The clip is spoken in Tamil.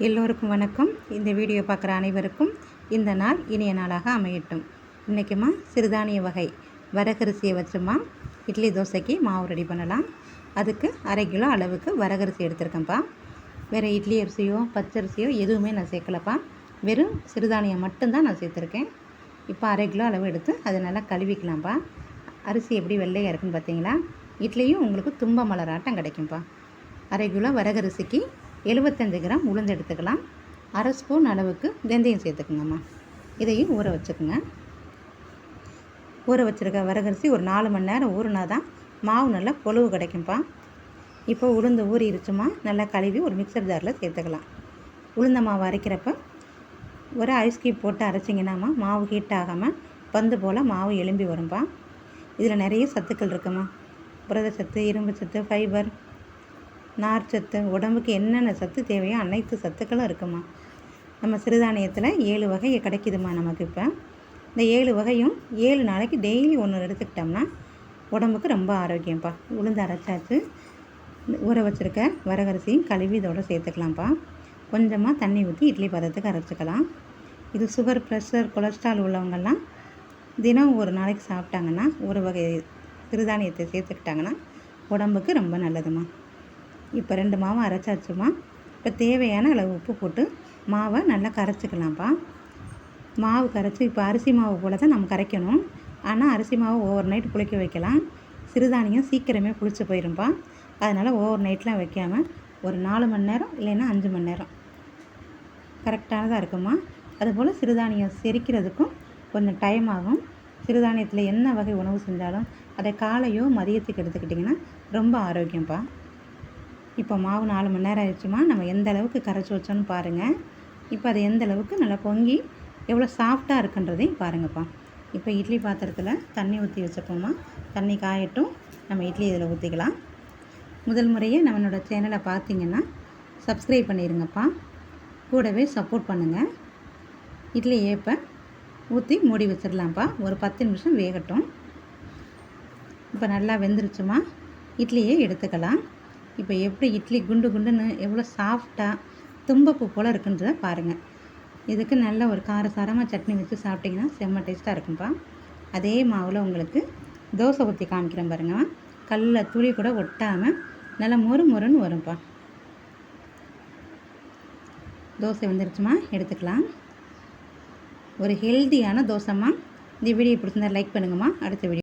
எல்லோருக்கும் வணக்கம். இந்த வீடியோ பார்க்குற அனைவருக்கும் இந்த நாள் இனிய நாளாக அமையட்டும். இன்றைக்குமா சிறுதானிய வகை வரகரிசியை வச்சுமா இட்லி தோசைக்கு மாவு ரெடி பண்ணலாம். அதுக்கு 1/2 கிலோ அளவுக்கு வரகரிசி எடுத்துருக்கேன்ப்பா. வேறு இட்லி அரிசியோ பச்சரிசியோ எதுவுமே நான் சேர்க்கலப்பா. வெறும் சிறுதானியம் மட்டும்தான் நான் சேர்த்துருக்கேன். இப்போ 1/2 கிலோ அளவு எடுத்து அதை நல்லா கழுவிக்கலாம்ப்பா. அரிசி எப்படி வெள்ளையாக இருக்குன்னு பார்த்தீங்களா? இட்லியும் உங்களுக்கு தும்ப மலராட்டம் கிடைக்கும்ப்பா. 1/2 கிலோ வரகரிசிக்கு 75 கிராம் உளுந்து எடுத்துக்கலாம். 1/2 ஸ்பூன் அளவுக்கு வெந்தயம் சேர்த்துக்குங்கம்மா. இதையும் ஊற வச்சுக்கோங்க. ஊற வச்சுருக்க வரகரிசி ஒரு 4 மணி நேரம் ஊறினா தான் மாவு நல்லா பொழுவு கிடைக்கும்ப்பா. இப்போ உளுந்து ஊறிடுச்சுமா, நல்லா கழுவி ஒரு மிக்சர் ஜாரில் சேர்த்துக்கலாம். உளுந்த மாவு அரைக்கிறப்ப ஒரு ஐஸ் கியூப் போட்டு அரைச்சிங்கன்னாம்மா மாவு ஹீட் ஆகாமல் பந்து போல் மாவு எலும்பி வரும்பா. இதில் நிறைய சத்துக்கள் இருக்குமா. புரத சத்து, இரும்பு சத்து, ஃபைபர், நார்ச்சத்து, உடம்புக்கு என்னென்ன சத்து தேவையோ அனைத்து சத்துக்களும் இருக்குமா. நம்ம சிறுதானியத்தில் 7 வகை கிடைக்குதுமா நமக்கு. இப்போ இந்த 7 வகையும் 7 நாளைக்கு டெய்லி ஒன்று எடுத்துக்கிட்டோம்னா உடம்புக்கு ரொம்ப ஆரோக்கியம்ப்பா. உளுந்து அரைச்சாச்சு. ஊற வச்சுருக்க வரகரிசியும் கழுவி இதோட சேர்த்துக்கலாம்ப்பா. கொஞ்சமாக தண்ணி ஊற்றி இட்லி பதத்துக்கு அரைச்சிக்கலாம். இது சுகர், ப்ரெஷர், கொலஸ்ட்ரால் உள்ளவங்கெல்லாம் தினம் ஒரு நாளைக்கு சாப்பிட்டாங்கன்னா ஒரு வகை சிறுதானியத்தை சேர்த்துக்கிட்டாங்கன்னா உடம்புக்கு ரொம்ப நல்லதுமா. இப்போ 2 மாவும் அரைச்சாச்சுமா. இப்போ தேவையான அளவு உப்பு போட்டு மாவை நல்லா கரைச்சிக்கலாம்ப்பா. மாவு கரைச்சி இப்போ அரிசி மாவு போல் தான் நம்ம கரைக்கணும். ஆனால் அரிசி மாவு ஓவர் நைட் புளிக்க வைக்கலாம். சிறுதானியம் சீக்கிரமே புளிச்சு போயிடும்பா. அதனால் ஓவர் நைட்லாம் வைக்காமல் ஒரு 4 மணி நேரம் இல்லைன்னா 5 மணி நேரம் கரெக்டானதாக இருக்குமா. அதுபோல் சிறுதானியம் செரிக்கிறதுக்கும் கொஞ்சம் டைம் ஆகும். சிறுதானியத்தில் என்ன வகை உணவு செஞ்சாலும் அதை காலையோ மதியத்துக்கு எடுத்துக்கிட்டிங்கன்னா ரொம்ப ஆரோக்கியம்ப்பா. இப்போ மாவு 4 மணி நேரம் ஆயிடுச்சுமா. நம்ம எந்த அளவுக்கு கரைச்சி வச்சோன்னு பாருங்கள். இப்போ அது எந்த அளவுக்கு நல்லா பொங்கி எவ்வளோ சாஃப்டாக இருக்குன்றதையும் பாருங்கப்பா. இப்போ இட்லி பாத்திரத்தில் தண்ணி ஊற்றி வச்சுப்போமா. தண்ணி காயட்டும். நம்ம இட்லி இதில் ஊற்றிக்கலாம். முதல் முறையே நம்மளோட சேனலை பார்த்தீங்கன்னா சப்ஸ்கிரைப் பண்ணிடுங்கப்பா. கூடவே சப்போர்ட் பண்ணுங்கள். இட்லி ஏப்ப ஊற்றி மூடி வச்சிடலாம்ப்பா. ஒரு 10 நிமிஷம் வேகட்டும். இப்போ நல்லா வெந்துருச்சுமா. இட்லியை எடுத்துக்கலாம். இப்போ எப்படி இட்லி குண்டு குண்டுன்னு எவ்வளோ சாஃப்டாக தும்பப்பூ போல் இருக்குன்றதை பாருங்கள். இதுக்கு நல்ல ஒரு காரசாரமாக சட்னி வச்சு சாப்பிட்டிங்கன்னா செம்ம டேஸ்ட்டாக இருக்கும்ப்பா. அதே மாவில் உங்களுக்கு தோசை ஊற்றி காமிக்கிறேன் பாருங்கள். கல்லில் துளி கூட ஒட்டாமல் நல்லா மொறு மொறுன்னு வரும்ப்பா. தோசை வந்துருச்சுமா, எடுத்துக்கலாம். ஒரு ஹெல்த்தியான தோசைம்மா. இந்த வீடியோ பிடிச்சிருந்தா லைக் பண்ணுங்கம்மா. அடுத்த வீடியோ